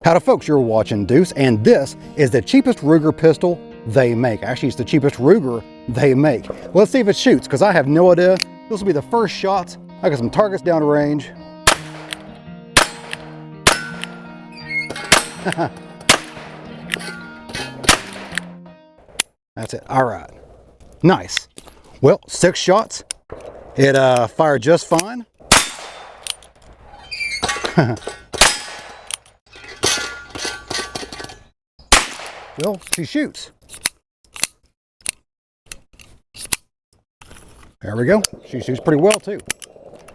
Howdy folks, you're watching Deuce, and this is the cheapest Ruger pistol they make. Actually, it's the cheapest Ruger they make. Let's see if it shoots, because I have no idea. This will be the first shots. I got some targets down range. That's it. All right. Nice. Well, 6 shots. It fired just fine. Well, she shoots. There we go. She shoots pretty well too.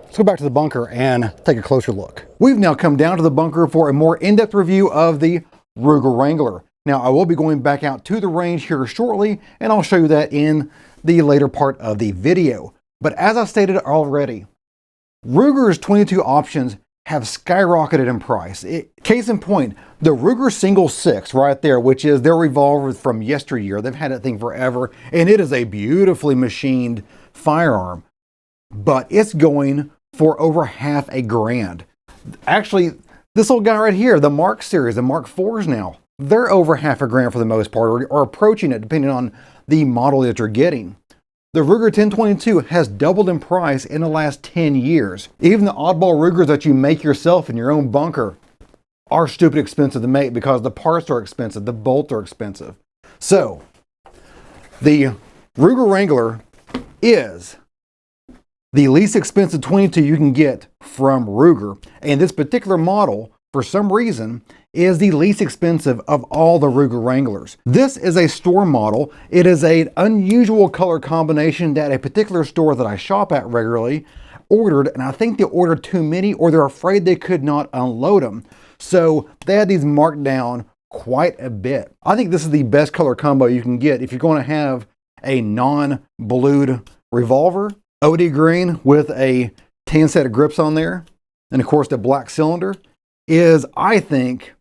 Let's go back to the bunker and take a closer look. We've now come down to the bunker for a more in-depth review of the Ruger Wrangler. Now, I will be going back out to the range here shortly, and I'll show you that in the later part of the video. But as I stated already, Ruger's 22 options have skyrocketed in price. Case in point, the Ruger Single 6 right there, which is their revolver from yesteryear. They've had that thing forever, and it is a beautifully machined firearm, but it's going for over $500,000. Actually, this little guy right here, the Mark series, the Mark IVs now, they're over $500,000 for the most part, or approaching it depending on the model that you're getting. The Ruger 1022 has doubled in price in the last 10 years. Even the oddball Rugers that you make yourself in your own bunker are stupid expensive to make because the parts are expensive, the bolts are expensive. So, the Ruger Wrangler is the least expensive 22 you can get from Ruger. And this particular model, for some reason, is the least expensive of all the Ruger Wranglers. This is a store model. It is an unusual color combination that a particular store that I shop at regularly ordered, and I think they ordered too many, or they're afraid they could not unload them. So they had these marked down quite a bit. I think this is the best color combo you can get if you're going to have a non-blued revolver. OD green with a tan set of grips on there, and of course the black cylinder is, I think,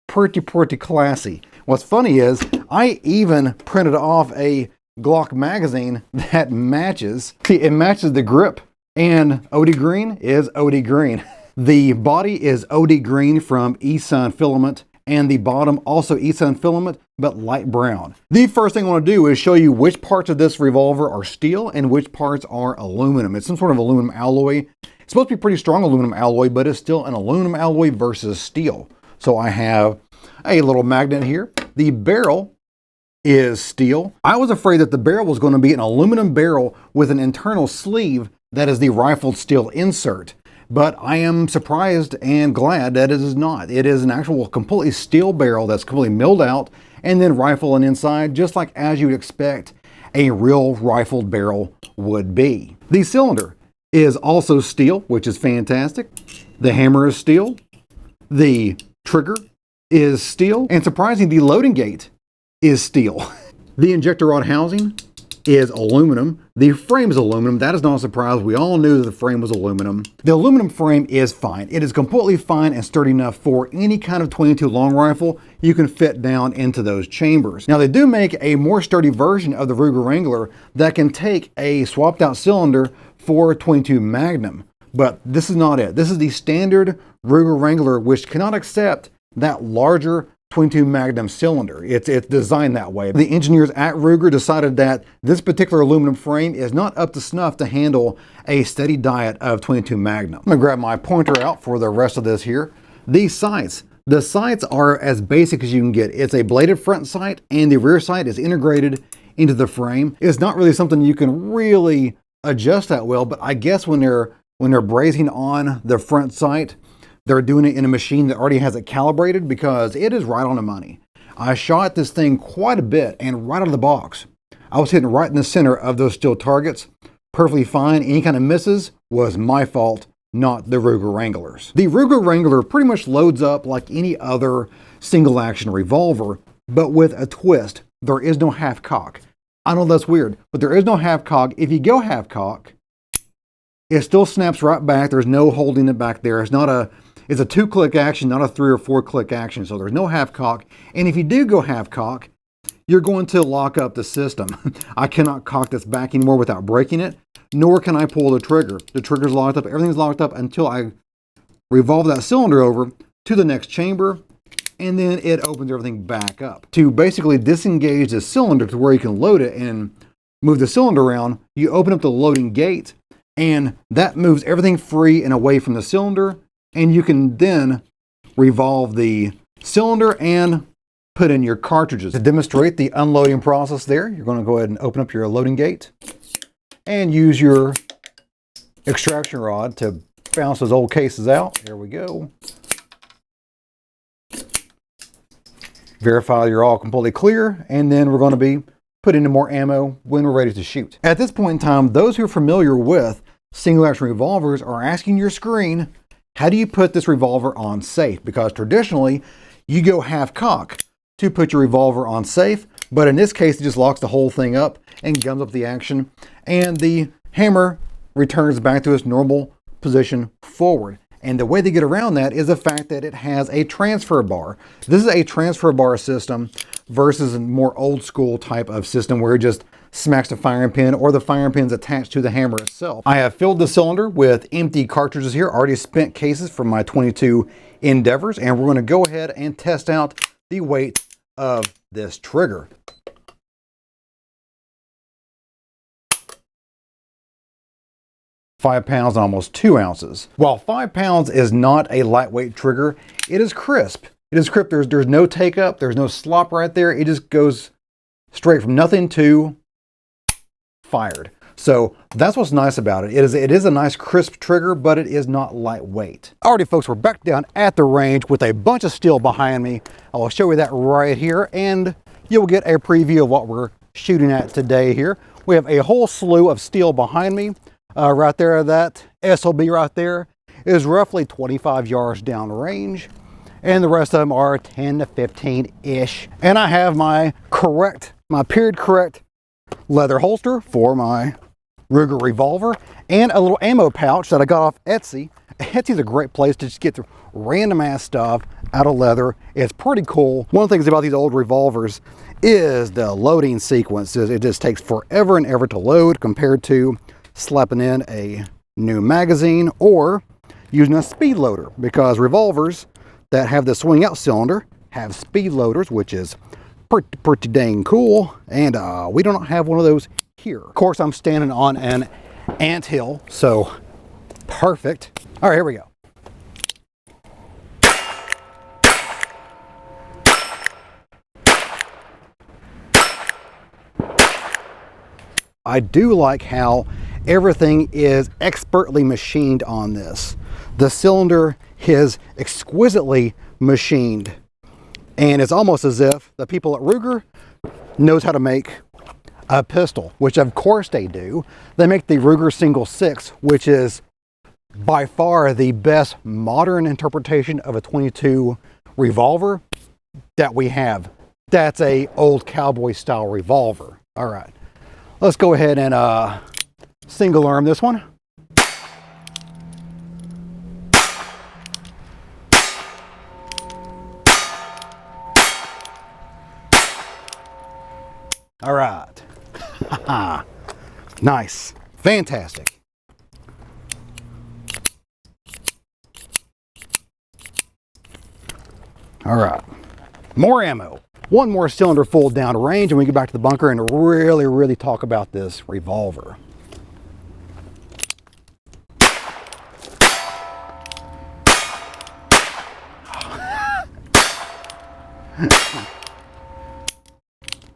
pretty classy. What's funny is I even printed off a Glock magazine that matches. See, it matches the grip, and OD green is OD green. The body is OD green from E-Sun filament, and the bottom also E-Sun filament, but light brown. The first thing I want to do is show you which parts of this revolver are steel and which parts are aluminum. It's some sort of aluminum alloy. It's supposed to be pretty strong aluminum alloy, but it's still an aluminum alloy versus steel. So I have a little magnet here. The barrel is steel. I was afraid that the barrel was going to be an aluminum barrel with an internal sleeve that is the rifled steel insert. But I am surprised and glad that it is not. It is an actual completely steel barrel that's completely milled out and then rifled on inside, just like as you would expect a real rifled barrel would be. The cylinder is also steel, which is fantastic. The hammer is steel. The trigger is steel. And surprisingly, the loading gate is steel. The injector rod housing is aluminum. The frame is aluminum. That is not a surprise. We all knew that the frame was aluminum. The aluminum frame is fine. It is completely fine and sturdy enough for any kind of 22 long rifle you can fit down into those chambers. Now, they do make a more sturdy version of the Ruger Wrangler that can take a swapped out cylinder for 22 Magnum, but this is not it. This is the standard Ruger Wrangler, which cannot accept that larger 22 Magnum cylinder. It's designed that way. The engineers at Ruger decided that this particular aluminum frame is not up to snuff to handle a steady diet of 22 Magnum. I'm gonna grab my pointer out for the rest of this here. These sights. The sights are as basic as you can get. It's a bladed front sight, and the rear sight is integrated into the frame. It's not really something you can really adjust that well, but I guess when they're brazing on the front sight, they're doing it in a machine that already has it calibrated, because it is right on the money. I shot this thing quite a bit, and right out of the box, I was hitting right in the center of those steel targets, perfectly fine. Any kind of misses was my fault, not the Ruger Wranglers. The Ruger Wrangler pretty much loads up like any other single action revolver, but with a twist. There is no half cock. I know that's weird, but there is no half cock. If you go half cock, it still snaps right back. There's no holding it back there. It's a 2-click action, not a 3 or 4-click action. So there's no half cock. And if you do go half cock, you're going to lock up the system. I cannot cock this back anymore without breaking it, nor can I pull the trigger. The trigger's locked up, everything's locked up until I revolve that cylinder over to the next chamber, and then it opens everything back up. To basically disengage the cylinder to where you can load it and move the cylinder around, you open up the loading gate, and that moves everything free and away from the cylinder, and you can then revolve the cylinder and put in your cartridges. To demonstrate the unloading process there, you're going to go ahead and open up your loading gate and use your extraction rod to bounce those old cases out. There we go. Verify you're all completely clear, and then we're going to be putting in more ammo when we're ready to shoot. At this point in time, those who are familiar with single action revolvers are asking your screen, how do you put this revolver on safe? Because traditionally, you go half cock to put your revolver on safe, but in this case, it just locks the whole thing up and gums up the action, and the hammer returns back to its normal position forward. And the way they get around that is the fact that it has a transfer bar. This is a transfer bar system versus a more old school type of system where it just smacks the firing pin or the firing pin's attached to the hammer itself. I have filled the cylinder with empty cartridges here, already spent cases from my 22 Endeavors, and we're going to go ahead and test out the weight of this trigger. £5 and almost 2 ounces. While 5 pounds is not a lightweight trigger, it is crisp. It is crisp. There's no take up, there's no slop right there. It just goes straight from nothing to fired. So that's what's nice about it. It is a nice crisp trigger, but it is not lightweight. Alrighty folks, we're back down at the range with a bunch of steel behind me. I will show you that right here, and you'll get a preview of what we're shooting at today here. We have a whole slew of steel behind me. Right there, that SOB right there is roughly 25 yards down range, and the rest of them are 10 to 15-ish. And I have my period correct leather holster for my Ruger revolver, and a little ammo pouch that I got off Etsy. Etsy's a great place to just get the random ass stuff out of leather. It's pretty cool. One of the things about these old revolvers is the loading sequences. It just takes forever and ever to load compared to slapping in a new magazine or using a speed loader, because revolvers that have the swing out cylinder have speed loaders, which is pretty dang cool, and we don't have one of those here. Of course, I'm standing on an anthill, so perfect. All right, here we go. I do like how everything is expertly machined on this. The cylinder is exquisitely machined, and it's almost as if the people at Ruger knows how to make a pistol, which of course they do. They make the Ruger Single 6, which is by far the best modern interpretation of a 22 revolver that we have. That's a old cowboy style revolver. All right, let's go ahead and single arm this one. All right. Nice. Fantastic. All right. More ammo. One more cylinder full down to range, and we get back to the bunker and really talk about this revolver.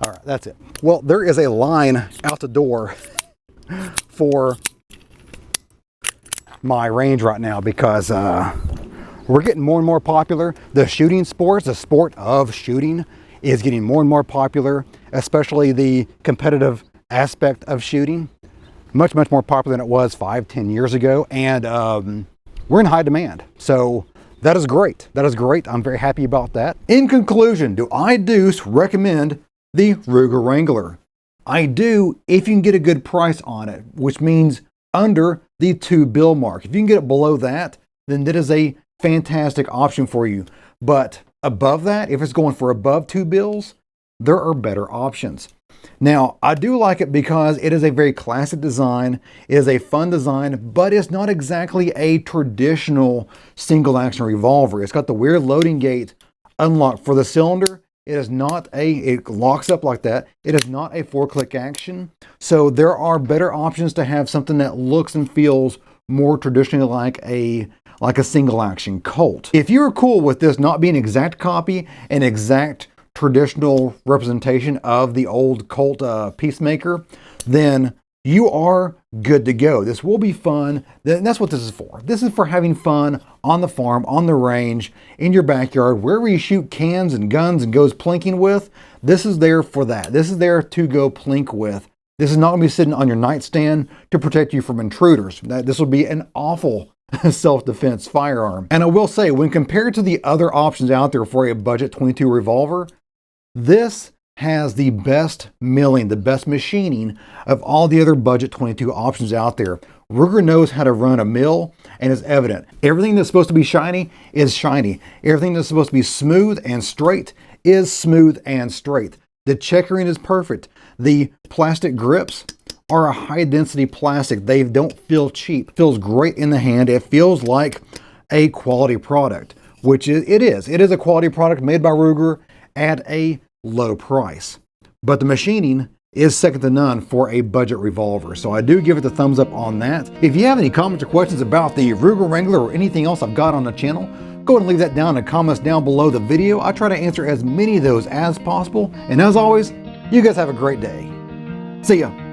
All right, that's it. Well, there is a line out the door for my range right now because we're getting more and more popular. The shooting sports, the sport of shooting, is getting more and more popular, especially the competitive aspect of shooting. Much more popular than it was 5-10 years ago, and we're in high demand. So that is great. That is great. I'm very happy about that. In conclusion, do I recommend the Ruger Wrangler? I do if you can get a good price on it, which means under the $2 bill mark. If you can get it below that, then that is a fantastic option for you. But above that, if it's going for above 2 bills, there are better options. Now, I do like it because it is a very classic design. It is a fun design, but it's not exactly a traditional single action revolver. It's got the weird loading gate unlock for the cylinder. It locks up like that. It is not a 4-click action. So there are better options to have something that looks and feels more traditionally like a single action Colt. If you're cool with this not being an exact copy, an exact traditional representation of the old Colt Peacemaker, then you are good to go. This will be fun. That's what this is for. This is for having fun on the farm, on the range, in your backyard, wherever you shoot cans and guns and goes plinking with. This is there for that. This is there to go plink with. This is not going to be sitting on your nightstand to protect you from intruders. This will be an awful self-defense firearm. And I will say, when compared to the other options out there for a budget .22 revolver, this has the best milling, the best machining of all the other budget .22 options out there. Ruger knows how to run a mill, and it's evident. Everything that's supposed to be shiny is shiny. Everything that's supposed to be smooth and straight is smooth and straight. The checkering is perfect. The plastic grips are a high density plastic. They don't feel cheap. It feels great in the hand. It feels like a quality product, which it is. It is a quality product made by Ruger at a low price. But the machining is second to none for a budget revolver. So I do give it the thumbs up on that. If you have any comments or questions about the Ruger Wrangler or anything else I've got on the channel, go ahead and leave that down in the comments down below the video. I try to answer as many of those as possible. And as always, you guys have a great day. See ya.